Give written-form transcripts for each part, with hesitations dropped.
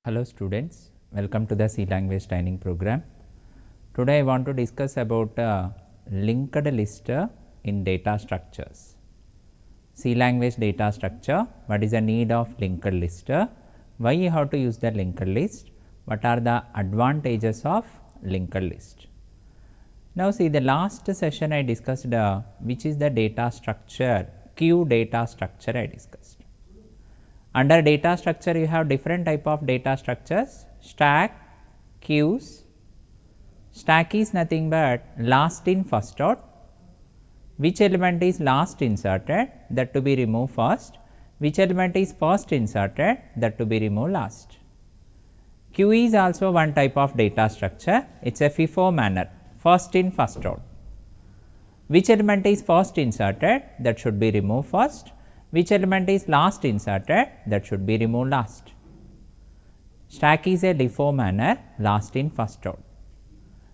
Hello students, welcome to the C language training program. Today I want to discuss about linked list in data structures. C language data structure, what is the need of linked list, why you have to use the linked list, what are the advantages of linked list. Now see, the last session I discussed which is the data structure, queue data structure I discussed. Under data structure you have different type of data structures, stack, queues. Stack is nothing but last in first out, which element is last inserted, that to be removed first, which element is first inserted, that to be removed last. Queue is also one type of data structure, it is a FIFO manner, first in first out. Which element is first inserted, that should be removed first, which element is last inserted, that should be removed last. Stack is a LIFO manner, last in first out.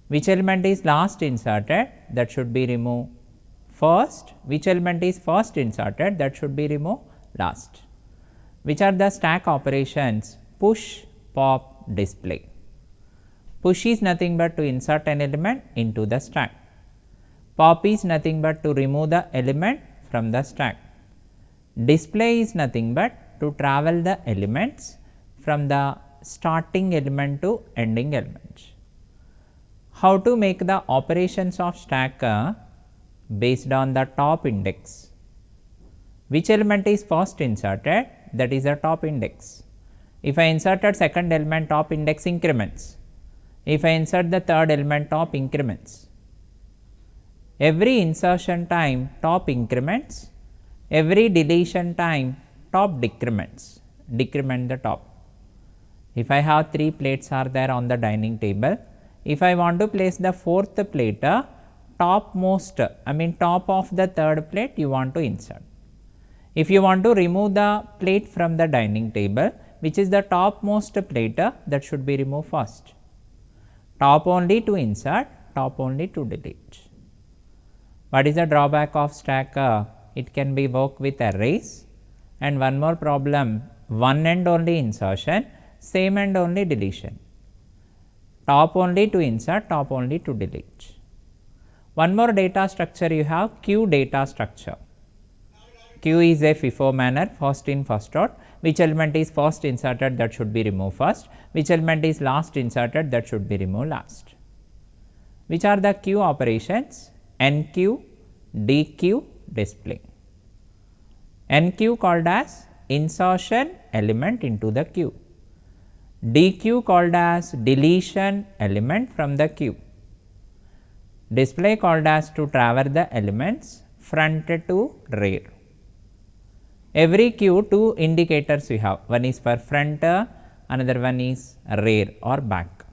Which element is last inserted, that should be removed first, which element is first inserted, that should be removed last. Which are the stack operations? Push, pop, display. Push is nothing but to insert an element into the stack. Pop is nothing but to remove the element from the stack. Display is nothing but to travel the elements from the starting element to ending element. How to make the operations of stack based on the top index. Which element is first inserted, that is the top index. If I inserted second element, top index increments. If I insert the third element, top increments. Every insertion time top increments, every deletion time top decrements, decrement the top. If I have 3 plates are there on the dining table, if I want to place the fourth plate, topmost, top of the third plate you want to insert. If you want to remove the plate from the dining table, which is the topmost plate, that should be removed first. Top only to insert, top only to delete. What is the drawback of stack? It can be worked with arrays, and one more problem, one end only insertion, same end only deletion. Top only to insert, top only to delete. One more data structure you have, queue data structure. Queue is a FIFO manner, first in first out. Which element is first inserted, that should be removed first, which element is last inserted, that should be removed last. Which are the queue operations? NQ, DQ, display. NQ called as insertion element into the queue. DQ called as deletion element from the queue. Display called as to travel the elements front to rear. Every queue 2 indicators we have, one is for front, another one is rear or back.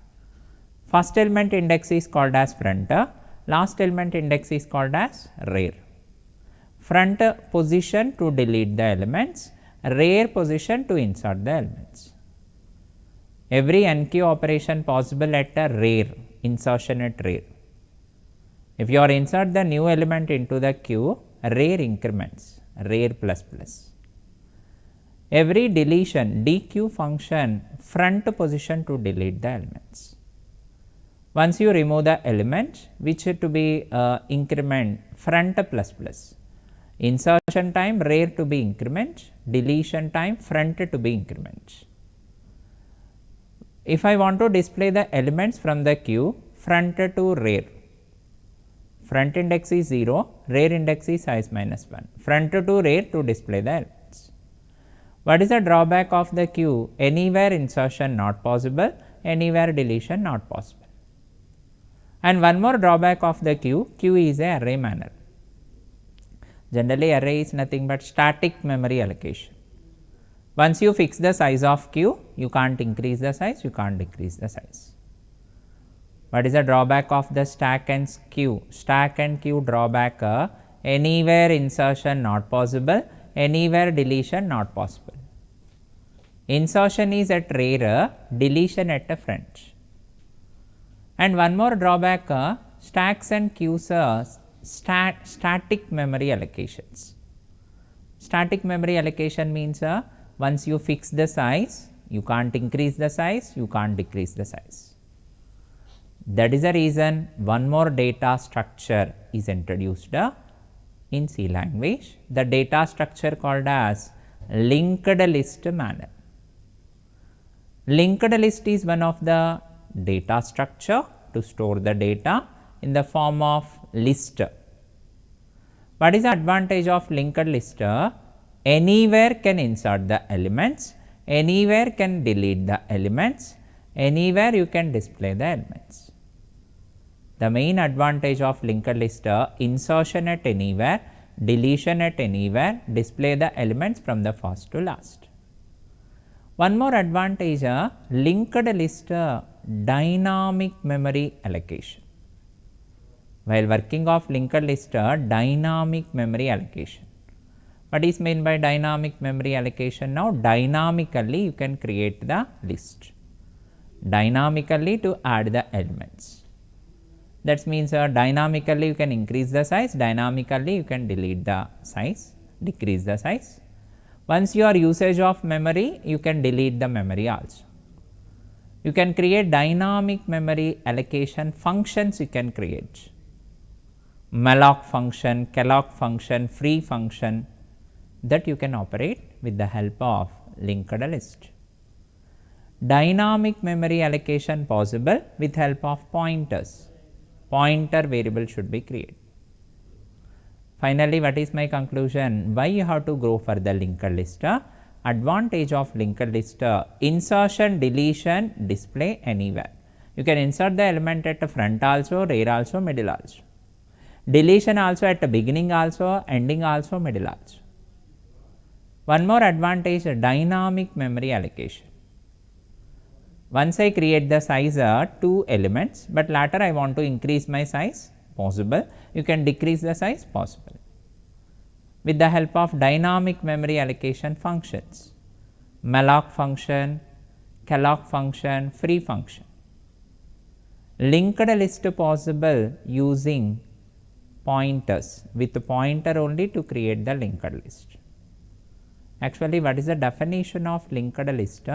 First element index is called as front, last element index is called as rear. Front position to delete the elements, rear position to insert the elements. Every NQ operation possible at a rear, insertion at rear. If you are insert the new element into the queue, rear increments, rear plus plus. Every deletion, DQ function, front position to delete the elements. Once you remove the element, which to be increment, front plus plus. Insertion time rear to be increment, deletion time front to be increment. If I want to display the elements from the queue, front to rear. Front index is 0, rear index is size minus 1. Front to rear to display the elements. What is the drawback of the queue? Anywhere insertion not possible, anywhere deletion not possible. And one more drawback of the queue, queue is a array manner. Generally array is nothing but static memory allocation. Once you fix the size of queue, you can't increase the size, you can't decrease the size. What is the drawback of the stack and queue? Stack and queue drawback, anywhere insertion not possible, anywhere deletion not possible. Insertion is at rear, deletion at the front. And one more drawback, stacks and queues static memory allocations. Static memory allocation means once you fix the size, You can't increase the size, you can't decrease the size. That is the reason one more data structure is introduced in C language, the data structure called as linked list manner. Linked list is one of the data structure to store the data in the form of list. What is the advantage of linked list? Anywhere can insert the elements, anywhere can delete the elements, anywhere you can display the elements. The main advantage of linked list, insertion at anywhere, deletion at anywhere, display the elements from the first to last. One more advantage, linked list dynamic memory allocation. While working of linked list, dynamic memory allocation. What is meant by dynamic memory allocation? Now dynamically you can create the list, dynamically to add the elements. That means dynamically you can increase the size, dynamically you can delete the size, decrease the size. Once your usage of memory, you can delete the memory also. You can create dynamic memory allocation functions, you can create malloc function, calloc function, free function, that you can operate with the help of linked list. Dynamic memory allocation possible with help of pointers. Pointer variable should be created. Finally, what is my conclusion? Why you have to go for the linked list? Advantage of linked list, insertion, deletion, display anywhere. You can insert the element at the front also, rear also, middle also. Deletion also at the beginning also, ending also, middle also. One more advantage, dynamic memory allocation. Once I create the size 2 elements, but later I want to increase my size, possible. You can decrease the size, possible. With the help of dynamic memory allocation functions, malloc function, calloc function, free function. Linked list possible using pointers, with the pointer only to create the linked list. Actually, what is the definition of linked list?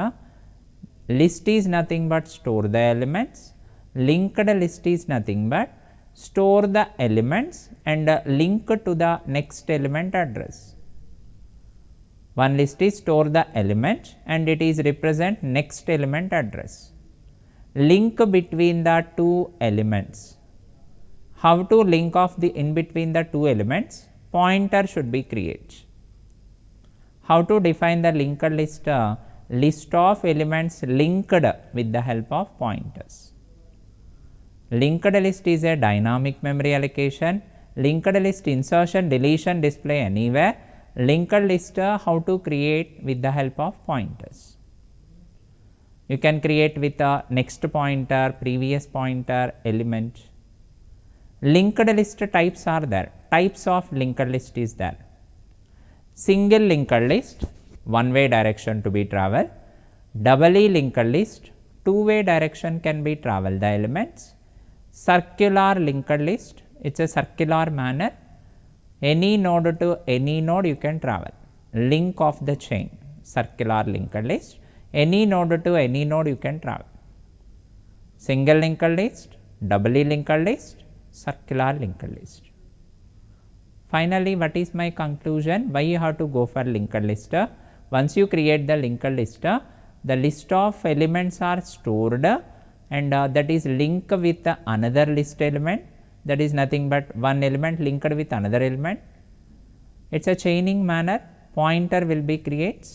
List is nothing but store the elements. Linked list is nothing but store the elements and link to the next element address. One list is store the element and it is represent next element address. Link between the two elements. How to link of the in between the two elements? Pointer should be created. How to define the linked list? List of elements linked with the help of pointers. Linked list is a dynamic memory allocation. Linked list insertion, deletion, display anywhere. Linked list how to create with the help of pointers. You can create with a next pointer, previous pointer, element. Linked list types are there. Types of linked list is there. Single linked list, one-way direction to be travel. Doubly linked list, two-way direction can be travel the elements. Circular linked list, it is a circular manner. Any node to any node you can travel. Link of the chain, circular linked list. Any node to any node you can travel. Single linked list, doubly linked list, circular linked list. Finally, what is my conclusion? Why you have to go for linked list? Once you create the linked list, the list of elements are stored and that is linked with another list element, that is nothing but one element linked with another element. It is a chaining manner, pointer will be created.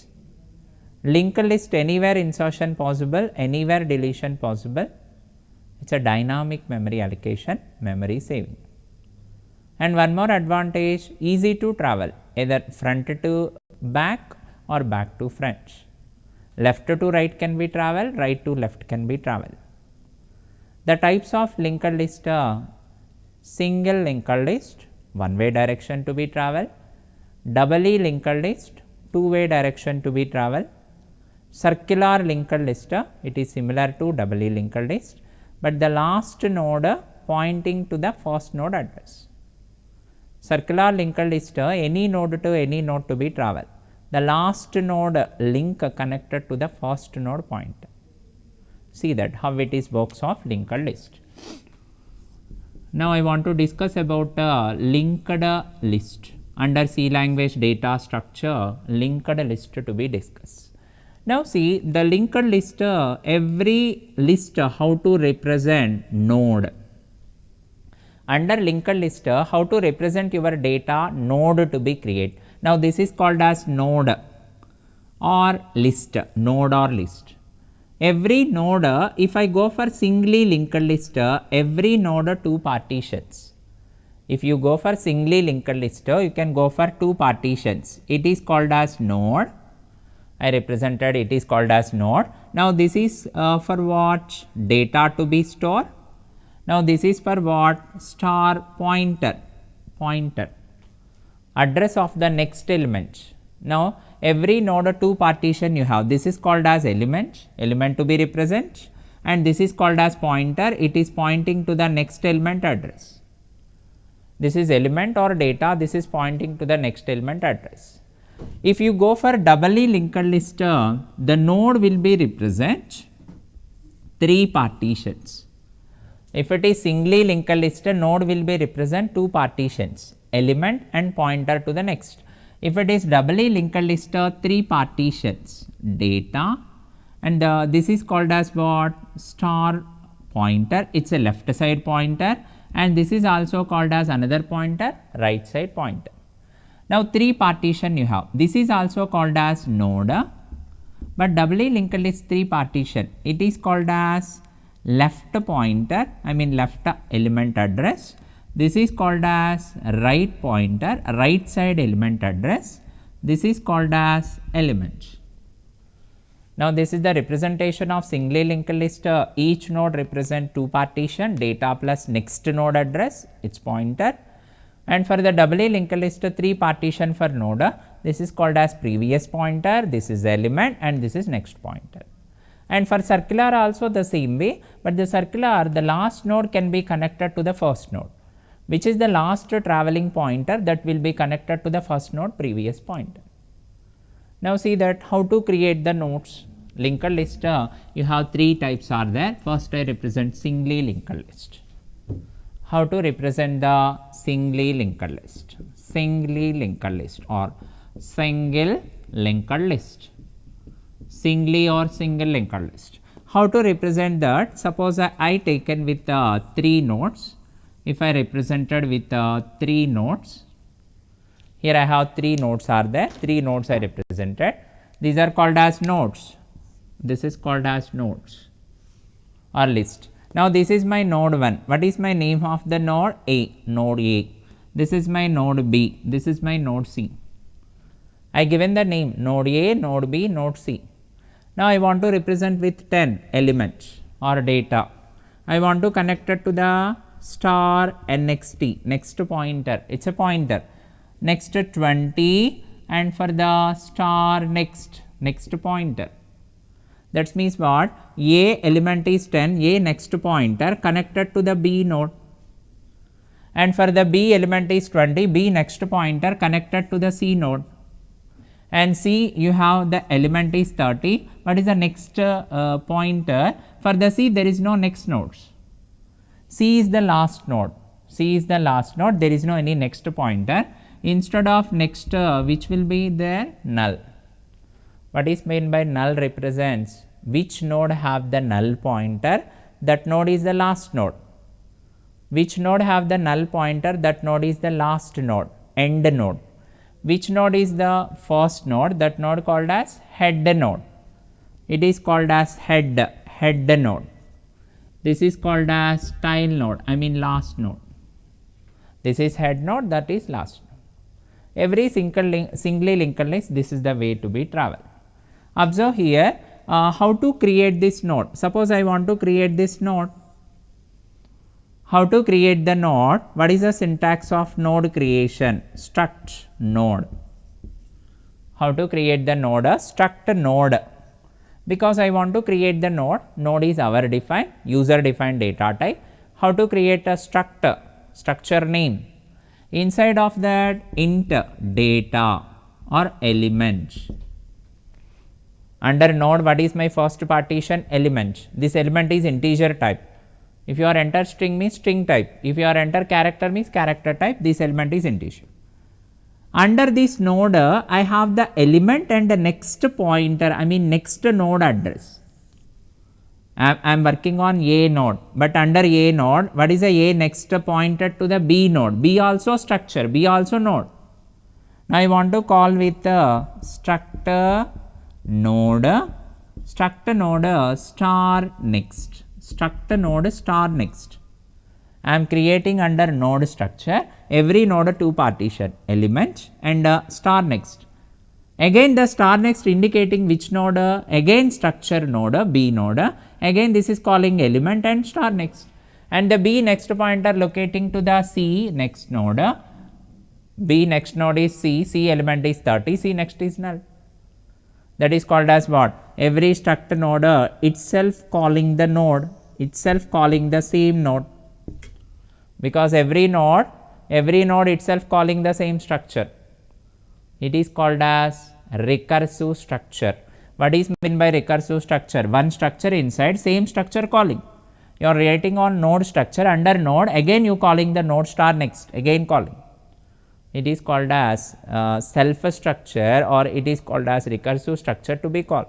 Linked list anywhere insertion possible, anywhere deletion possible. It is a dynamic memory allocation, memory saving. And one more advantage, easy to travel, either front to back or back to front. Left to right can be travel, right to left can be travel. The types of linked list are single linked list, one-way direction to be travel. Doubly linked list, two-way direction to be travel. Circular linked list, it is similar to doubly linked list, but the last node pointing to the first node address. Circular linked list, any node to any node to be travel. the last node link connected to the first node pointer. See that how it is works of linked list. Now I want to discuss about linked list. Under C language data structure, linked list to be discussed. Now see the linked list, every list how to represent node. Under linked list, how to represent your data node to be created. Now this is called as node or list, node or list. Every node, if I go for singly linked list, every node 2 partitions. If you go for singly linked list, you can go for 2 partitions. It is called as node. I represented it is called as node. Now this is for what? Data to be stored. Now this is for what? Star pointer, address of the next element. Now every node 2 partition you have, this is called as element to be represent, and this is called as pointer, it is pointing to the next element address. This is element or data, this is pointing to the next element address. If you go for doubly linked list, the node will be represent 3 partitions. If it is singly linked list, node will be represent 2 partitions, element and pointer to the next. If it is doubly linked list, 3 partitions, data, and this is called as what? Star pointer, it is a left side pointer, and this is also called as another pointer, right side pointer. Now 3 partition you have, this is also called as node, but doubly linked list 3 partition, it is called as left pointer, I mean left element address. This is called as right pointer, right side element address. This is called as element. Now this is the representation of singly linked list. Each node represent 2 partition, data plus next node address, its pointer. And for the doubly linked list, 3 partition for node. This is called as previous pointer, this is element, and this is next pointer. And for circular also the same way, but the circular, the last node can be connected to the first node, which is the last traveling pointer that will be connected to the first node previous pointer. Now see that how to create the nodes. Linked list, you have 3 types are there. First I represent singly linked list. How to represent the singly linked list? Singly linked list or single linked list. Singly or single linked list. How to represent that? Suppose I taken with 3 nodes. If I represented with 3 nodes, here I have 3 nodes are there, 3 nodes I represented. These are called as nodes. This is called as nodes or list. Now this is my node 1. What is my name of the node? A, node A. This is my node B. This is my node C. I given the name node A, node B, node C. Now I want to represent with 10 elements or data. I want to connect it to the star next next pointer, it is a pointer, next 20, and for the star next pointer. That means what? A element is 10, A next pointer connected to the B node, and for the B element is 20, B next pointer connected to the C node, and C you have the element is 30. What is the next pointer? For the C there is no next nodes. C is the last node, C is the last node, there is no any next pointer. Instead of next, which will be there? Null. What is meant by null? Represents which node have the null pointer, that node is the last node. Which node have the null pointer, that node is the last node, end node. Which node is the first node, that node called as head node. It is called as head node. This is called as tail node, I mean last node. This is head node, that is last node. Every singly linked list, this is the way to be travel. Observe here how to create this node. Suppose I want to create this node. How to create the node? What is the syntax of node creation? Struct node. How to create the node? Struct node. Because I want to create the node, node is our defined, user defined data type. How to create a structure name? Inside of that int data, or element. Under node, what is my first partition? Element. This element is integer type. If you are enter string means string type. If you are enter character means character type. This element is integer. Under this node, I have the element and the next pointer, I mean next node address. I am working on A node, but under A node, what is the A next pointer to the B node? B also structure, B also node. Now I want to call with struct node star next, struct node star next. I am creating under node structure, every node 2 partition, element and star next. Again the star next indicating which node? Again structure node, B node. Again this is calling element and star next. And the B next pointer locating to the C next node. B next node is C, C element is 30, C next is null. That is called as what? Every struct node itself calling the node, itself calling the same node. Because every node itself calling the same structure. It is called as recursive structure. What is meant by recursive structure? One structure inside, same structure calling. You are writing on node structure, under node, again you calling the node star next, again calling. It is called as self structure, or it is called as recursive structure to be called.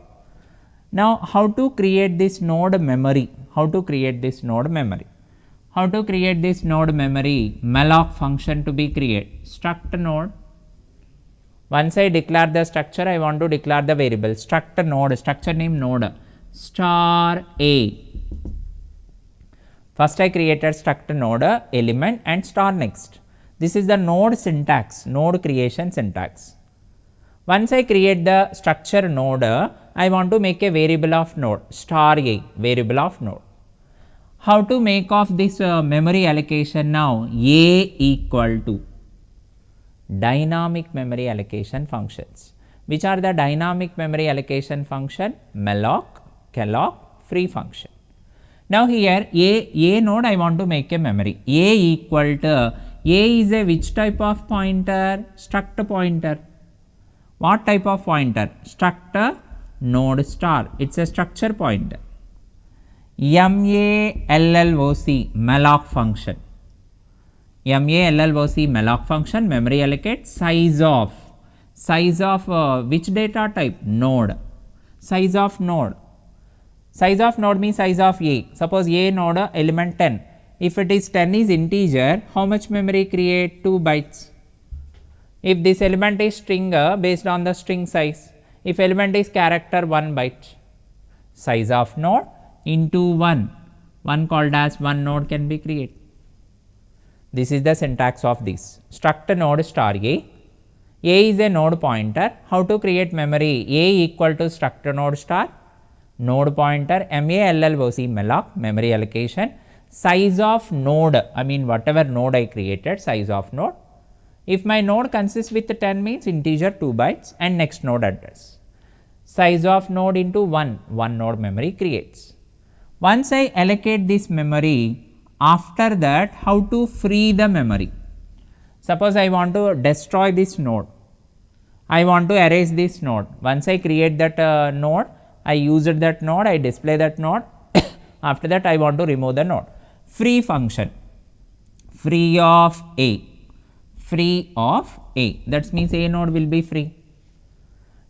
Now, how to create this node memory? How to create this node memory? How to create this node memory? Malloc function to be created. Struct node. Once I declare the structure, I want to declare the variable. Struct node, structure name node, star A. First I created struct node, element and star next. This is the node syntax, node creation syntax. Once I create the structure node, I want to make a variable of node, star A, variable of node. How to make of this memory allocation now? A equal to dynamic memory allocation functions. Which are the dynamic memory allocation function? Malloc, calloc, free function. Now here A node I want to make a memory. A equal to, A is a which type of pointer? Struct pointer. What type of pointer? Struct node star. It's a structure pointer. MALLOC, malloc function. MALLOC, malloc function, memory allocate, size of which data type? Node. Size of node. Size of node means size of A. Suppose A node element 10. If it is 10 is integer, how much memory create? 2 bytes. If this element is string, based on the string size. If element is character, 1 byte. Size of node into 1 called as 1 node can be created. This is the syntax of this. Struct node star A. A is a node pointer. How to create memory? A equal to struct node star, node pointer, MALLOC, malloc, memory allocation, size of node, I mean whatever node I created, size of node. If my node consists with 10 means integer 2 bytes and next node address. Size of node into 1 node memory creates. Once I allocate this memory, after that how to free the memory? Suppose I want to destroy this node, I want to erase this node. Once I create that node, I used that node, I display that node. After that I want to remove the node. Free function, free of A, that means A node will be free.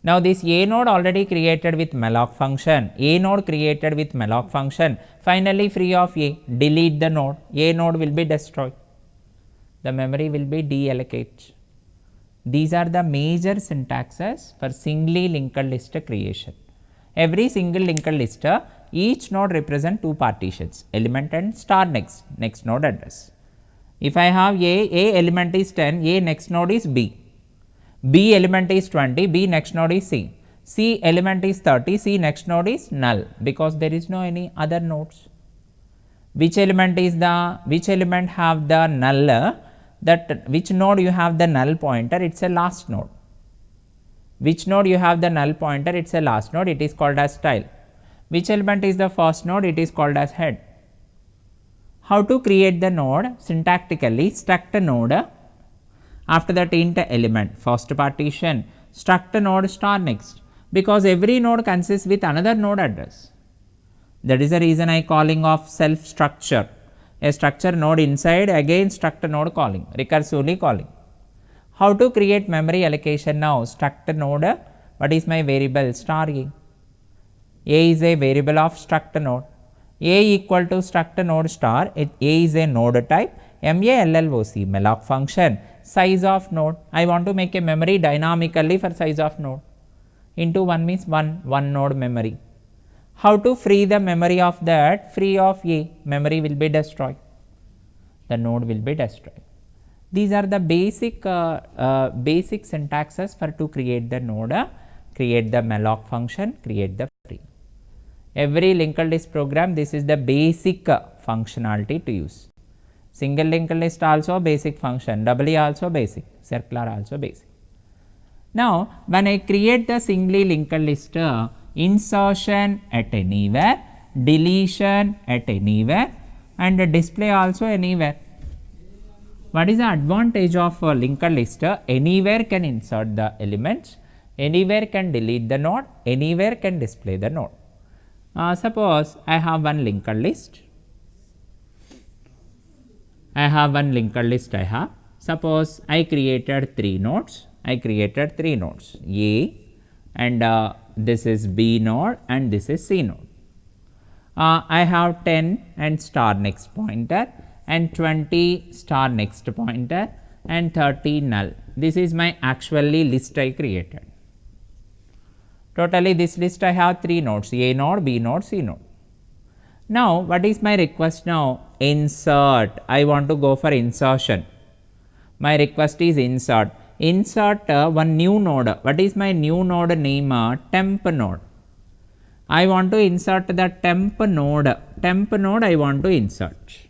Now this A node already created with malloc function, A node created with malloc function, finally free of A, delete the node, A node will be destroyed, the memory will be deallocated. These are the major syntaxes for singly linked list creation. Every single linked list, each node represent 2 partitions, element and star next node address. If I have A element is 10, A next node is B. B element is 20, B next node is C. C element is 30, C next node is null because there is no any other nodes. Which element have the null? Which node you have the null pointer? It's a last node. Which node you have the null pointer? It's a last node. It is called as style. Which element is the first node? It is called as head. How to create the node? Syntactically, struct node. After that int element, first partition, struct node star next, because every node consists with another node address. That is the reason I calling of self structure, a structure node inside again struct node calling, recursively calling. How to create memory allocation now? Struct node, what is my variable? Star A. A is a variable of struct node. A equal to struct node star, A is a node type, MALLOC, malloc function, size of node. I want to make a memory dynamically for size of node. Into 1 means 1 node memory. How to free the memory of that? Free of A, memory will be destroyed. The node will be destroyed. These are the basic syntaxes for to create the node, create the malloc function, create the free. Every linked list program, this is the basic functionality to use. Single linked list also basic function, doubly also basic, circular also basic. Now, when I create the singly linked list, insertion at anywhere, deletion at anywhere, and display also anywhere. What is the advantage of a linked list? Anywhere can insert the elements, anywhere can delete the node, anywhere can display the node. Suppose I have one linked list. Suppose I created 3 nodes. A, and this is B node, and this is C node. I have 10 and star next pointer, and 20 star next pointer, and 30 null. This is my actually list I created. Totally this list I have 3 nodes, A node, B node, C node. Now, what is my request now? Insert. I want to go for insertion. My request is insert. Insert one new node. What is my new node name? Temp node. I want to insert the temp node. Temp node I want to insert.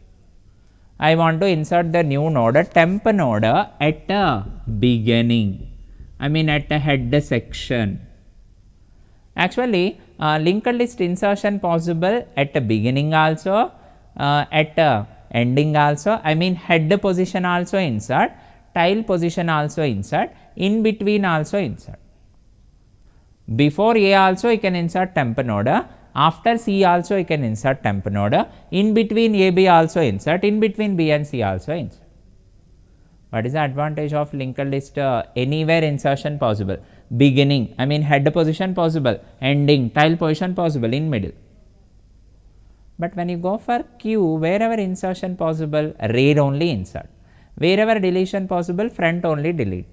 I want to insert the new node, temp node, at beginning. I mean at the head section. Actually, linked list insertion possible at the beginning also, at ending also. I mean head position also insert, tail position also insert, in between also insert. Before A also you can insert temp node, after C also you can insert temp node, in between A, B also insert, in between B and C also insert. What is the advantage of linked list? Anywhere insertion possible. Beginning, I mean head position possible, ending, tail position possible, in middle. But when you go for queue, wherever insertion possible, rear only insert. Wherever deletion possible, front only delete.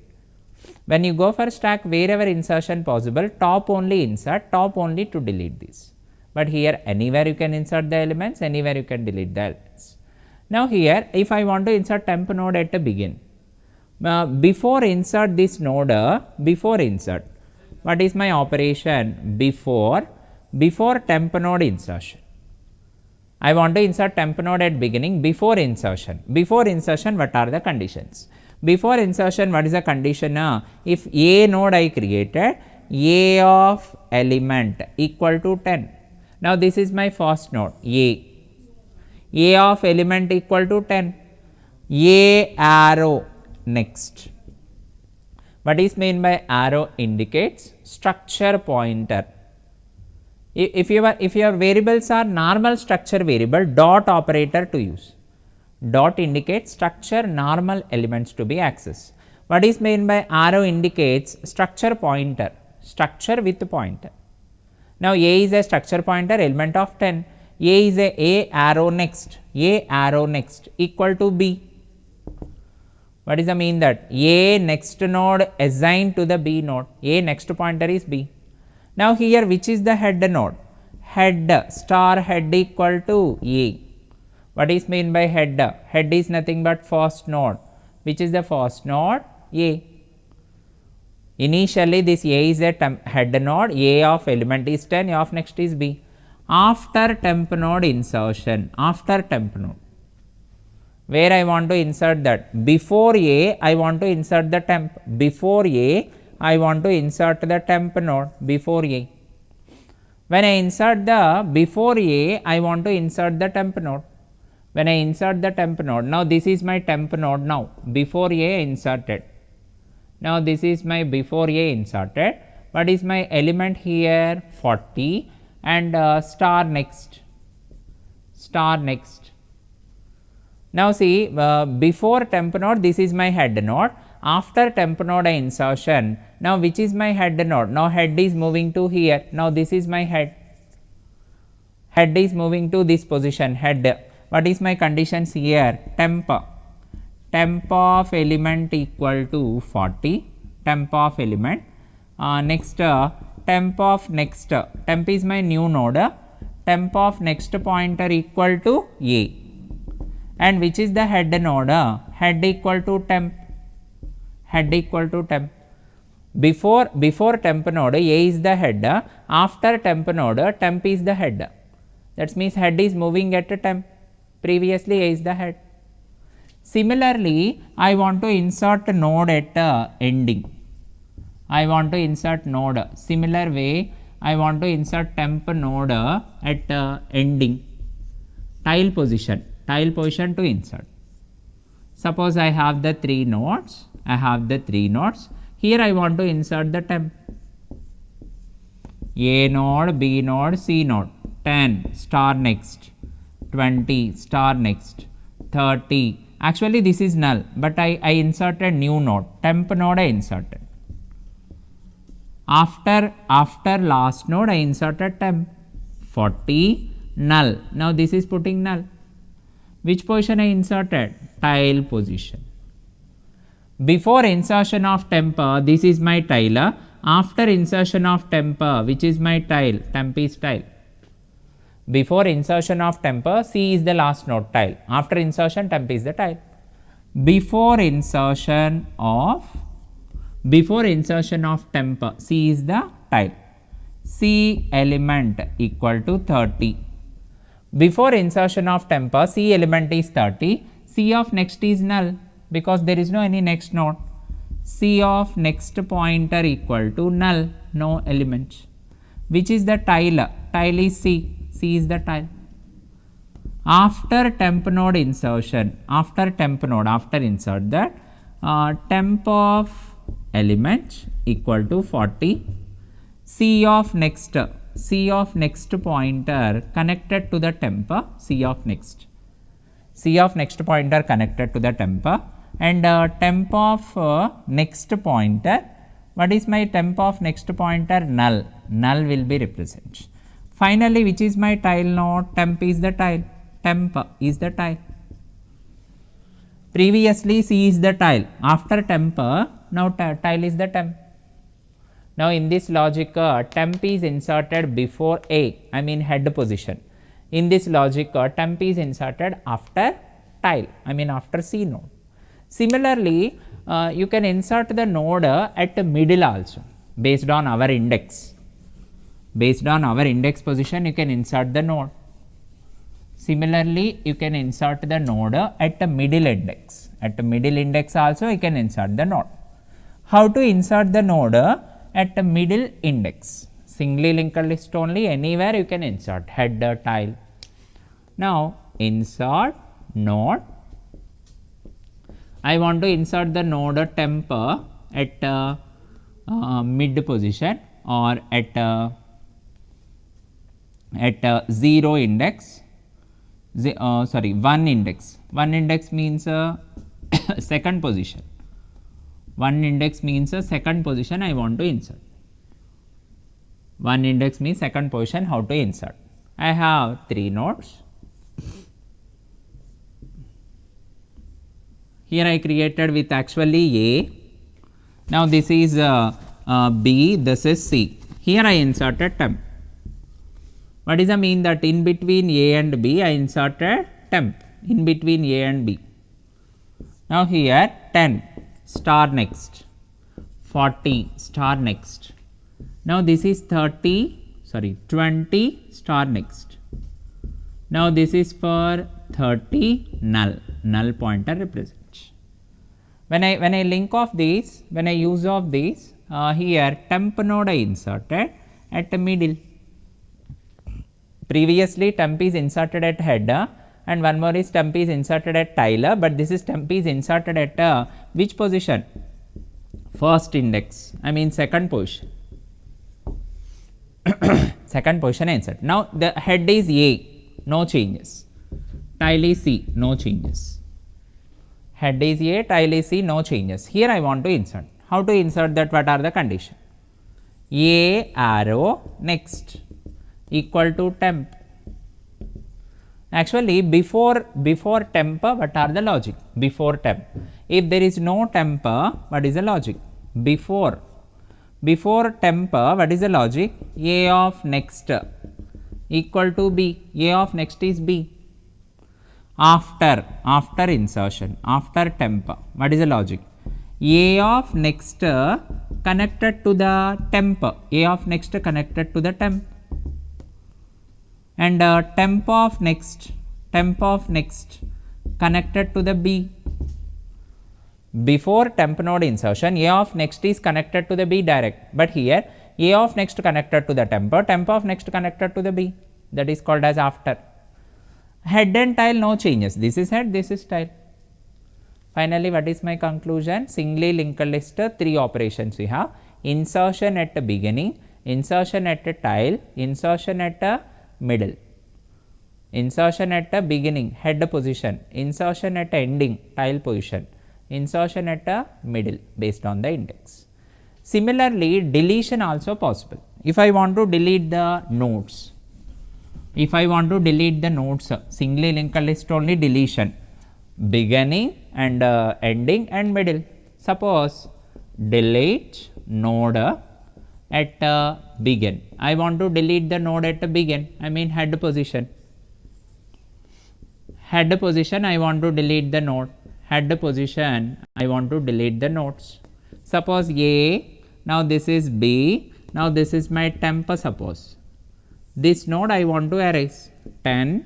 When you go for stack, wherever insertion possible, top only insert, top only to delete this. But here anywhere you can insert the elements, anywhere you can delete the elements. Now here, if I want to insert temp node at the begin, before insert this node, before insert, what is my operation? Before temp node insertion. I want to insert temp node at beginning. Before insertion, what are the conditions? Before insertion, what is the condition? If A node I created, A of element equal to 10. Now this is my first node, A of element equal to 10, A arrow next. What is meant by arrow? Indicates structure pointer. If your variables are normal structure variable, dot operator to use. Dot indicates structure normal elements to be accessed. What is meant by arrow? Indicates structure pointer, structure with pointer. Now A is a structure pointer element of 10. A is a arrow next, equal to B. What is the mean that? A next node assigned to the B node, A next pointer is B. Now here which is the head node? Head, star head equal to A. What is mean by head? Head is nothing but first node. Which is the first node? A. Initially this A is a head node, A of element is 10, A of next is B. After temp node insertion, after temp node, where I want to insert that? Before A, I want to insert the temp. Before A, I want to insert the temp node before A. When I insert the before A, I want to insert the temp node. When I insert the temp node, now this is my temp node now. Before A inserted. Now this is my before A inserted. What is my element here? 40 and star next. Star next. Now see, before temp node this is my head node, after temp node insertion, now which is my head node? Now head is moving to here, now this is my head. Head is moving to this position, head. What is my conditions here? Temp. Temp of element equal to 40, temp of element. Next temp of next, temp is my new node, temp of next pointer equal to A. And which is the head node? Head equal to temp. Head equal to temp. Before temp node A is the head, after temp node temp is the head. That means head is moving at a temp, previously A is the head. Similarly, I want to insert node at ending. I want to insert node. Similar way, I want to insert temp node at ending. Tile position to insert. Suppose I have the 3 nodes. Here I want to insert the temp. A node, B node, C node. 10 star next, 20 star next, 30. Actually this is null, but I inserted new node, temp node I inserted. After last node I inserted temp. 40 null. Now this is putting null. Which position I inserted? Tile position. Before insertion of temp, this is my tile. After insertion of temp, which is my tile? Temp is tile. Before insertion of temp, C is the last node, tile. After insertion, temp is the tile. Before insertion of temp, C is the tile. C element equal to 30. Before insertion of temp, C element is 30. C of next is null because there is no any next node. C of next pointer equal to null, no element. Which is the tile? Tile is C. C is the tile. After temp node insertion, after insert that, temp of element equal to 40, C of next pointer connected to the temp, C of next pointer connected to the temp, and temp of next pointer. What is my temp of next pointer? Null will be represented. Finally, which is my tile node? Temp is the tile. Temp is the tile. Previously C is the tile. After temp, now tile is the temp. Now in this logic, temp is inserted before A, I mean head position. In this logic, temp is inserted after tile, I mean after C node. Similarly, you can insert the node at the middle also based on our index. Based on our index position, you can insert the node. Similarly, you can insert the node at the middle index. At the middle index also, you can insert the node. How to insert the node at the middle index? Singly linked list only, anywhere you can insert, header, tile. Now, insert node. I want to insert the node temp at mid position or at 0 index, 1 index. 1 index means second position. 1 index means a second position I want to insert. 1 index means second position, how to insert. I have 3 nodes. Here I created with actually A. Now this is B, this is C. Here I inserted temp. What does that mean? That in between A and B I inserted temp, in between A and B. Now here 10 star next, 40 star next. Now this is 20 star next. Now this is for 30 null pointer represents. When I link of these, when I use of these, here temp node I inserted at the middle. Previously temp is inserted at header and one more is temp is inserted at tile, but this is temp is inserted at which position? first index, I mean second position. Second position insert. Now the head is A, no changes. Tile is C, no changes. Head is A, tile is C, no changes. Here I want to insert. How to insert that? What are the conditions? A arrow next equal to temp. Actually before temp, what are the logic? Before temp. If there is no temp, what is the logic? Before temp, what is the logic? A of next equal to B. A of next is B. After insertion, after temp, what is the logic? A of next connected to the temp. A of next connected to the temp. And temp of next connected to the B. Before temp node insertion, A of next is connected to the B direct, but here A of next connected to the temp of next connected to the B, that is called as after. Head and tile, no changes. This is head, this is tile. Finally, what is my conclusion? Singly linked list, 3 operations we have: insertion at the beginning, insertion at the tile, insertion at the middle. Insertion at the beginning, head position; insertion at the ending, tile position; insertion at the middle based on the index. Similarly, deletion also possible. If I want to delete the nodes, singly linked list only deletion, beginning and ending and middle. Suppose delete node at begin. I want to delete the node at the begin, I mean head position. Head position, I want to delete the node. Head position, I want to delete the nodes. Suppose A, now this is B, now this is my temp. Suppose this node I want to erase. 10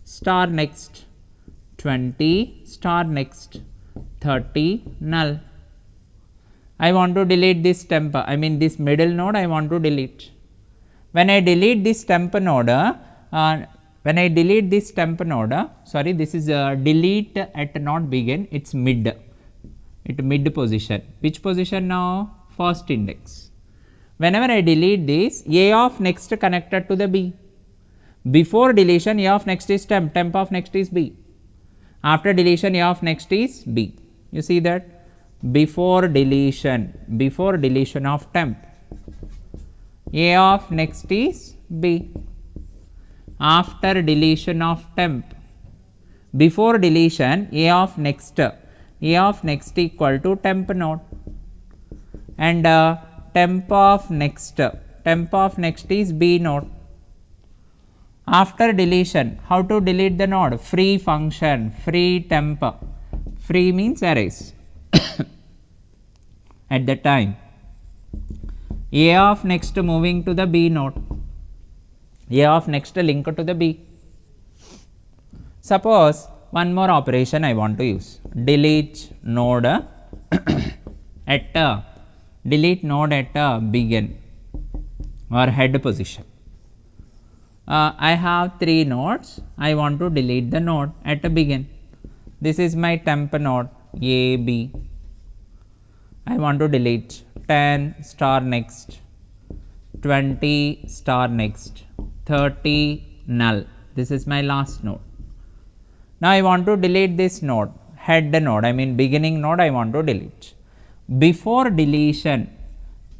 star next, 20 star next, 30 null. I want to delete this temp, I mean this middle node I want to delete. When I delete this temp node, sorry, this is delete at not begin, it's mid, mid position. Which position now? First index. Whenever I delete this, A of next connected to the B. Before deletion, A of next is temp, temp of next is B. After deletion, A of next is B. You see that? Before deletion of temp, A of next is B. After deletion of temp, before deletion, A of next equal to temp node, and temp of next is B node. After deletion, how to delete the node? Free function, free temp. Free means erase. At that time, A of next moving to the B node, A of next link to the B. Suppose one more operation I want to use, delete node at begin or head position. I have 3 nodes, I want to delete the node at the begin. This is my temp node A, B. I want to delete 10 star next, 20 star next, 30 null. This is my last node. Now I want to delete this node, head node, I mean beginning node I want to delete. Before deletion,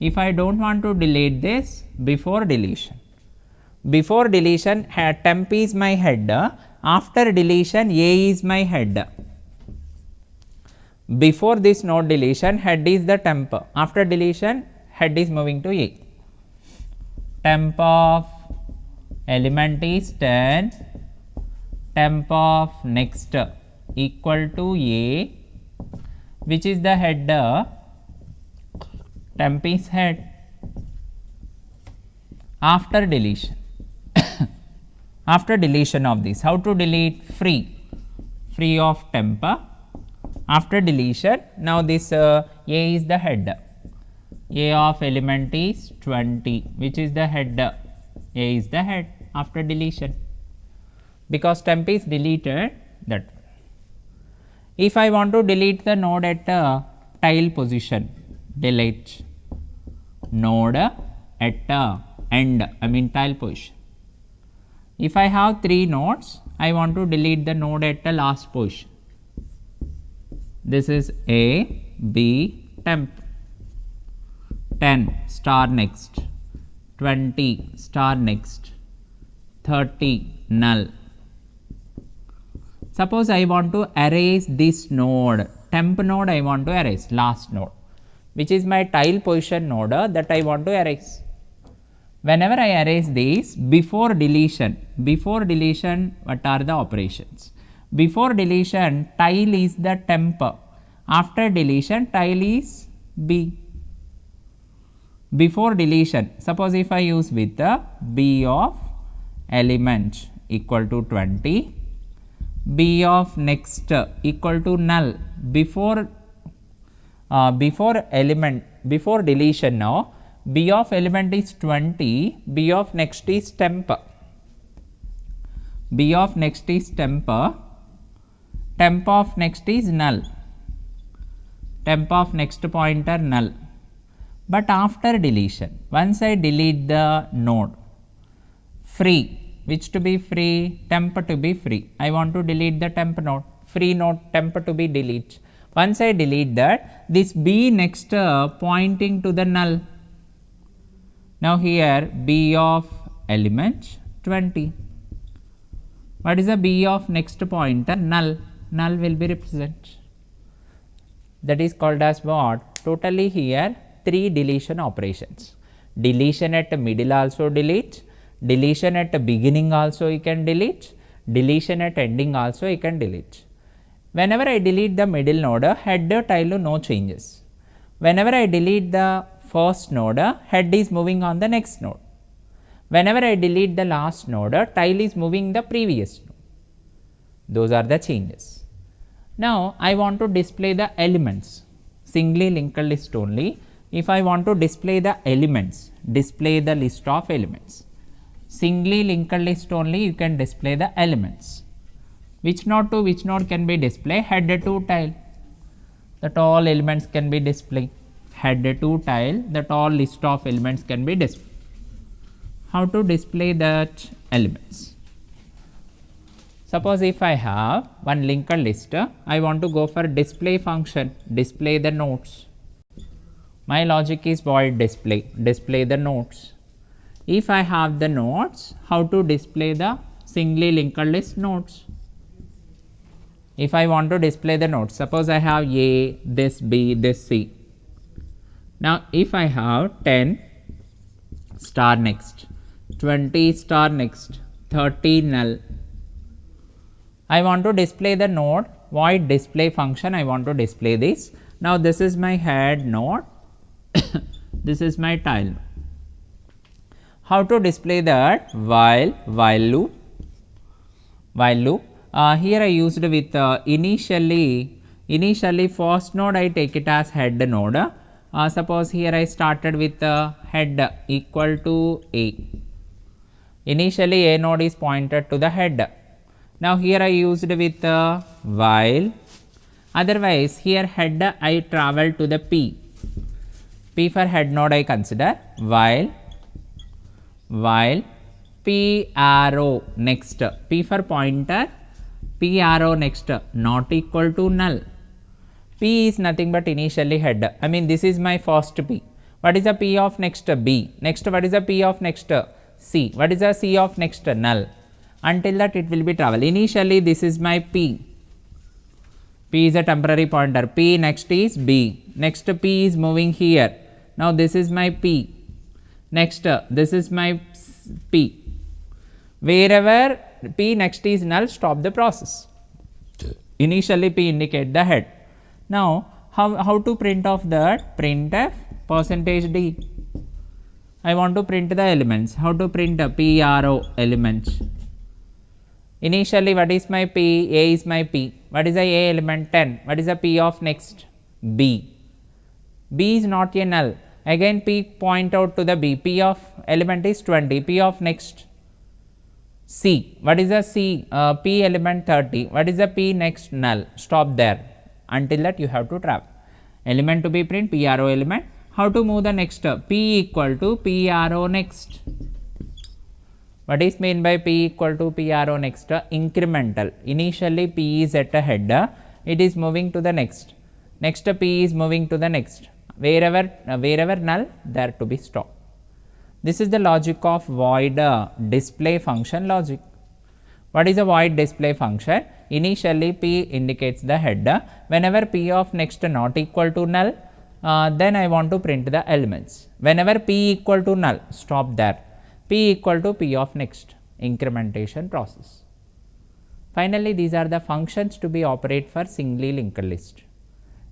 if I don't want to delete this, before deletion, temp is my head, after deletion A is my head. Before this node deletion, head is the temp, after deletion head is moving to A. Temp of element is 10, temp of next equal to A, which is the head, temp is head. After deletion, after deletion of this, how to delete? Free of temp. After deletion, now this A is the head, A of element is 20, which is the head, A is the head after deletion, because temp is deleted. That if I want to delete the node at tile position, delete node at end, I mean tiled position. If I have 3 nodes, I want to delete the node at the last position. This is A, B, temp, 10 star next, 20 star next, 30 null. Suppose I want to erase this node, temp node I want to erase, last node, which is my tile position node that I want to erase. Whenever I erase these, before deletion, what are the operations? Before deletion, tile is the temp. After deletion, tile is B. Before deletion, suppose if I use with the B of element equal to 20, B of next equal to null. Before deletion now, B of element is 20, B of next is temp. B of next is temp, temp of next is null, temp of next pointer null. But after deletion, once I delete the node, free, which to be free, temp to be free. I want to delete the temp node, free node, temp to be delete. Once I delete that, this B next pointing to the null. Now here B of element 20. What is the B of next pointer? Null. Null will be represented. That is called as what? Totally here 3 deletion operations. Deletion at the middle also delete, deletion at the beginning also you can delete, deletion at ending also you can delete. Whenever I delete the middle node, head tile no changes. Whenever I delete the first node, head is moving on the next node. Whenever I delete the last node, tile is moving the previous node. Those are the changes. Now I want to display the elements, singly linked list only. If I want to display the elements, display the list of elements. Singly linked list only you can display the elements. Which node to which node can be displayed? Head to tile, that all elements can be displayed. Head to tile, that all list of elements can be displayed. How to display that elements? Suppose if I have one linked list, I want to go for display function, display the nodes. My logic is void display, display the nodes. If I have the nodes, how to display the singly linked list nodes? If I want to display the nodes, suppose I have A, this B, this C. Now if I have 10 star next, 20 star next, 30 null, I want to display the node, void display function, I want to display this. Now this is my head node, this is my tile node. How to display that? While loop. Here I used with initially first node I take it as head node. Suppose here I started with head equal to A. Initially A node is pointed to the head. Now here I used with while, otherwise here head I travel to the P. P for head node I consider, while P arrow next, P for pointer, P arrow next not equal to null. P is nothing but initially head, I mean this is my first P. What is the P of next? B. Next what is the P of next? C. What is the C of next? Null. Until that it will be travel. Initially this is my P. P is a temporary pointer. P next is B. Next P is moving here. Now this is my P. Next this is my P. Wherever P next is null, stop the process. Initially P indicate the head. Now how to print off that? Printf %d. I want to print the elements. How to print a P arrow elements? Initially what is my P? A is my P. What is the A element? 10. What is the P of next? B. B is not a null. Again P point out to the B. P of element is 20. P of next? C. What is the C? P element 30. What is the P next? Null. Stop there. Until that you have to travel. element to be print PRO element. How to move the next? P equal to PRO next. What is mean by P equal to PRO next? Incremental. Initially P is at a head, it is moving to the next. Next P is moving to the next. Wherever null, there to be stop. This is the logic of void display function logic. What is a void display function? Initially P indicates the head. Whenever P of next not equal to null, then I want to print the elements. Whenever P equal to null, stop there. P equal to P of next, incrementation process. Finally, these are the functions to be operate for singly linked list.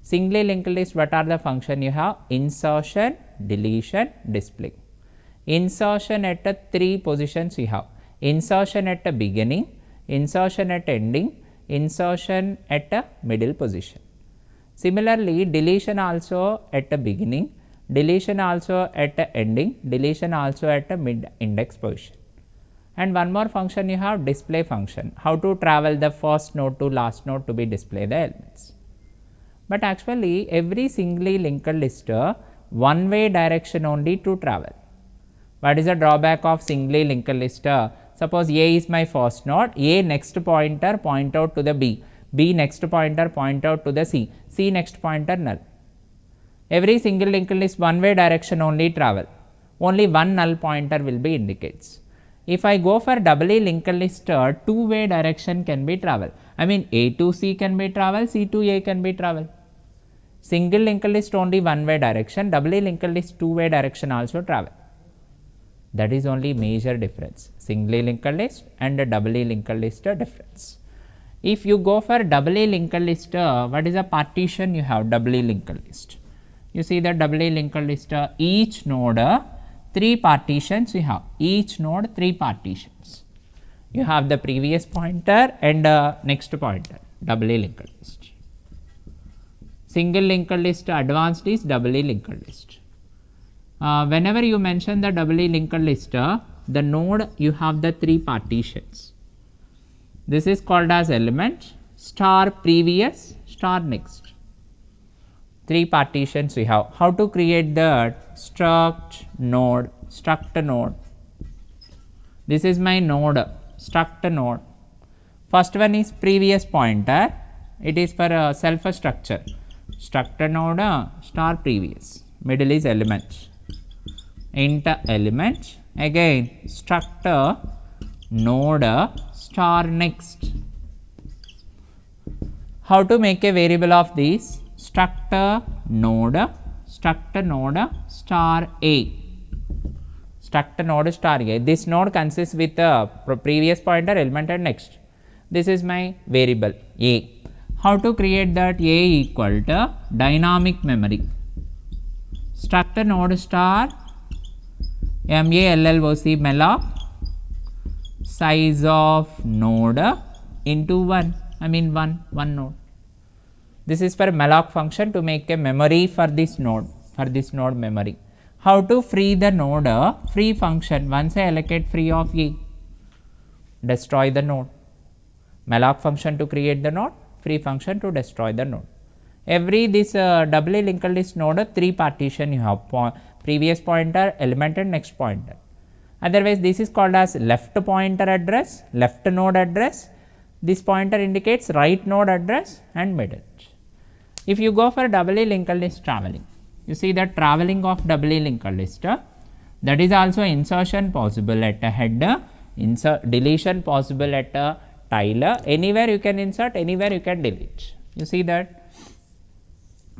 Singly linked list, what are the function you have? Insertion, deletion, display. Insertion at 3 positions you have. Insertion at the beginning, insertion at ending, insertion at a middle position. Similarly, deletion also at the beginning, deletion also at the ending, deletion also at the mid index position. And one more function you have, display function, how to travel the first node to last node to be display the elements. But actually every singly linked list one way direction only to travel. What is the drawback of singly linked list? Suppose A is my first node, A next pointer point out to the B, B next pointer point out to the C, C next pointer null. Every single linked list one way direction only travel, only one null pointer will be indicates. If I go for doubly linked list, two way direction can be travel. I mean A to C can be travel, C to A can be travel. Single linked list only one way direction, doubly linked list two way direction also travel. That is only major difference, singly linked list and doubly linked list difference. If you go for doubly linked list, what is a partition you have? Doubly linked list. You see the doubly linked list, each node 3 partitions you have, each node 3 partitions. You have the previous pointer and next pointer, doubly linked list. Single linked list advanced is doubly linked list. Whenever you mention the doubly linked list, the node you have the 3 partitions. This is called as element, star previous, star next. 3 partitions we have. How to create the struct node, This is my node, struct node. First one is previous pointer, it is for self structure. Struct node star previous, middle is element, int element, again struct node star next. How to make a variable of these? Struct node star A, struct node star A. This node consists with the previous pointer, element and next. This is my variable A. How to create that? A equal to dynamic memory, struct node star MALLOC malloc size of node into 1, I mean 1 node. This is for malloc function to make a memory for this node, memory. How to free the node? Free function, once I allocate free of A, destroy the node. Malloc function to create the node, free function to destroy the node. Every this doubly linked list node 3 partition you have, previous pointer, element and next pointer. Otherwise this is called as left pointer address, left node address. This pointer indicates right node address and middle. If you go for doubly linked list traveling, you see the traveling of doubly linked list, that is also insertion possible at a header, deletion possible at a tail. Anywhere you can insert, anywhere you can delete. You see that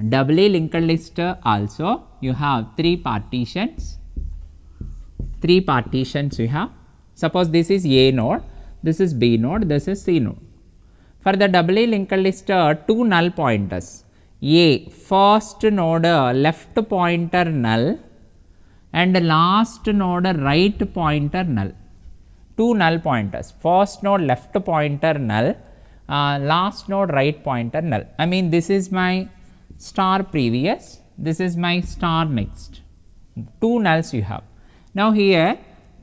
doubly linked list also you have 3 partitions. 3 partitions you have. Suppose this is A node, this is B node, this is C node. For the doubly linked list, 2 null pointers. A first node left pointer null and last node right pointer null. 2 null pointers. First node left pointer null, last node right pointer null. I mean this is my star previous, this is my star next. 2 nulls you have. Now here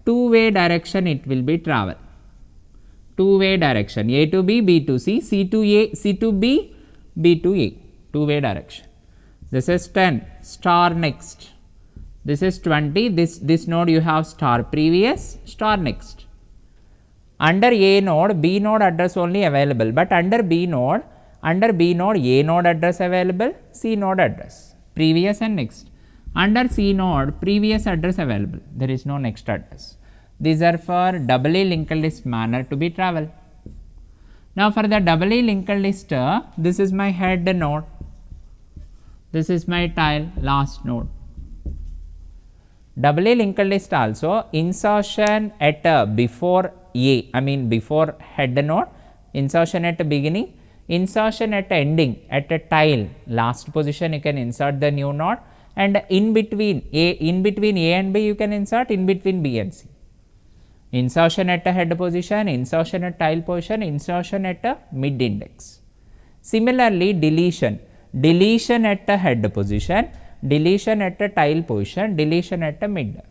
2-way direction it will be travel. 2-way direction, A to B, B to C, C to A, C to B, B to A. 2-way direction. this is 10, star next, this is 20, this node you have star previous, star next. Under A node, B node address only available, but under B node, A node address available, C node address, previous and next. Under C node, previous address available, there is no next address. These are for doubly linked list manner to be travel. Now for the doubly linked list, this is my head node, this is my tail last node. Doubly linked list also insertion at before A, I mean before head node, insertion at beginning, insertion at ending, at a tail last position you can insert the new node, and in between A and B you can insert in between B and C. Insertion at a head position, insertion at tail position, insertion at a mid index. Similarly, deletion at a head position, deletion at a tail position, deletion at a mid.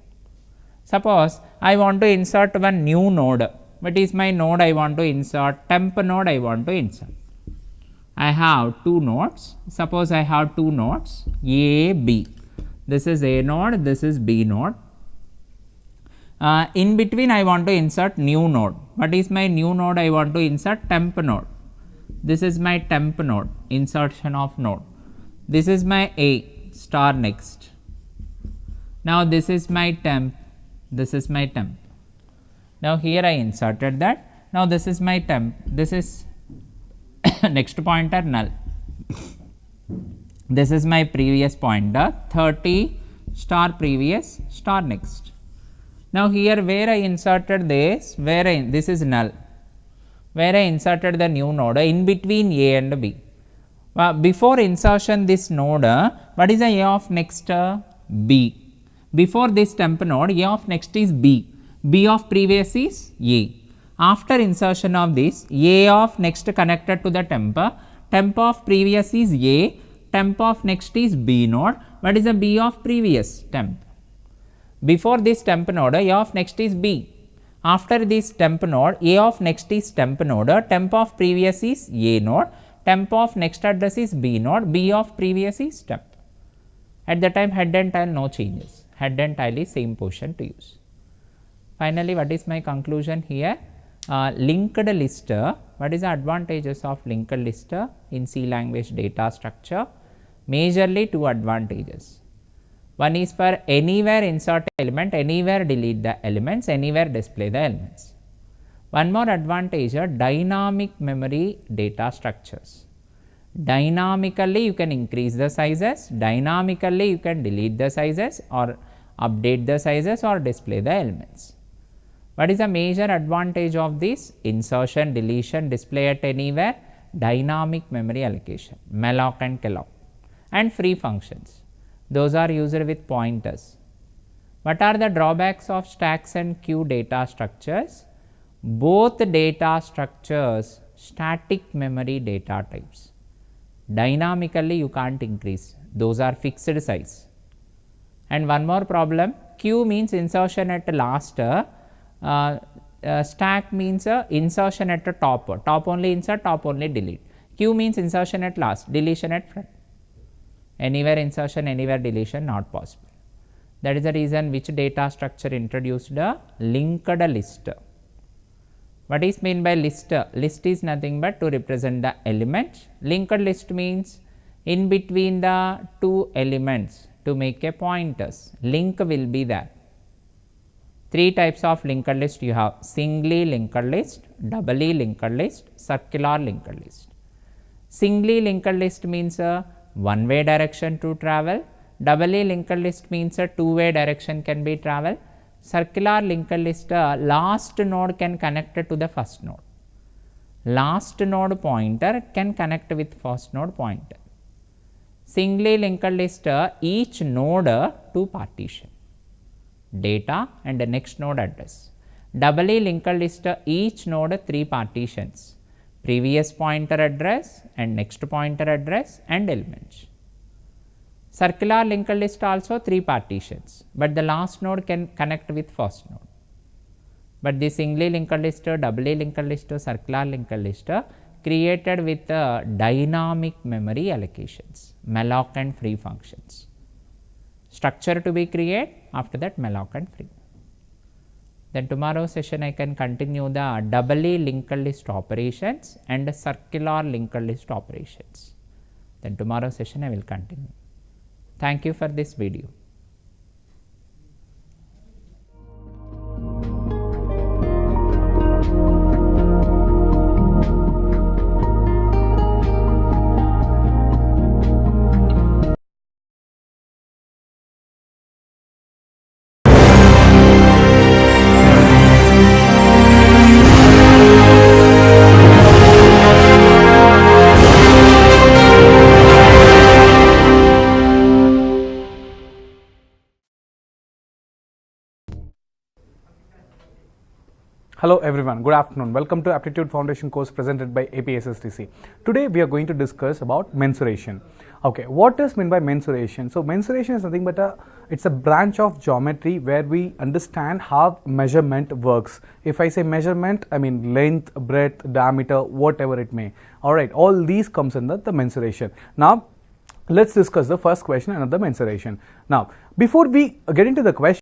Suppose I want to insert one new node. What is my node I want to insert? Temp node I want to insert. I have two nodes. Suppose I have two nodes A, B. This is A node, this is B node. In between I want to insert new node. What is my new node I want to insert? Temp node. This is my temp node, insertion of node. This is my A, star next. Now this is my temp, this is my temp. Now here I inserted that. Now this is my temp, this is next pointer null. This is my previous pointer 30 star previous star next. Now here where I inserted this, this is null, where I inserted the new node in between A and B. Before insertion this node, what is the A of next? B. Before this temp node, A of next is B, B of previous is A. After insertion of this, A of next connected to the temp, temp of previous is A, temp of next is B node. What is the B of previous? Temp. Before this temp node, A of next is B. After this temp node, A of next is temp node, temp of previous is A node, temp of next address is B node, B of previous is temp. At the time head and tail no changes, head and tail is same position to use. Finally, what is my conclusion here? Linked list, what is the advantages of linked list in C language data structure? Majorly two advantages. One is for anywhere insert element, anywhere delete the elements, anywhere display the elements. One more advantage, dynamic memory data structures. Dynamically you can increase the sizes, dynamically you can delete the sizes or update the sizes or display the elements. What is the major advantage of this? Insertion, deletion, display at anywhere, dynamic memory allocation, malloc and calloc, and free functions. Those are used with pointers. What are the drawbacks of stacks and queue data structures? Both data structures static memory data types. Dynamically you can't increase, those are fixed size. And one more problem, queue means insertion at last, stack means insertion at the top, top only insert, top only delete. Queue means insertion at last, deletion at front. Anywhere insertion, anywhere deletion not possible. That is the reason which data structure introduced a linked list. What is meant by list? List is nothing but to represent the elements. Linked list means in between the two elements to make a pointers. Link will be there. Three types of linked list you have: singly linked list, doubly linked list, circular linked list. Singly linked list means one way direction to travel, doubly linked list means a two way direction can be travel, circular linked list last node can connect to the first node, last node pointer can connect with first node pointer. Singly linked list each node two partition, data and the next node address. Doubly linked list each node three partitions, previous pointer address and next pointer address and elements. Circular linked list also three partitions, but the last node can connect with first node. But the singly linked list, doubly linked list, circular linked list created with dynamic memory allocations, malloc and free functions. Structure to be created, after that malloc and free. Then tomorrow session I can continue the doubly linked list operations and circular linked list operations. Then tomorrow session I will continue. Thank you for this video. Hello everyone, good afternoon. Welcome to Aptitude Foundation course presented by APSSDC. Today we are going to discuss about mensuration. Okay, what is meant by mensuration? So mensuration is nothing but it's a branch of geometry where we understand how measurement works. If I say measurement, I mean length, breadth, diameter, whatever it may. Alright, all these comes under the mensuration. Now let's discuss the first question under the mensuration. Now before we get into the question,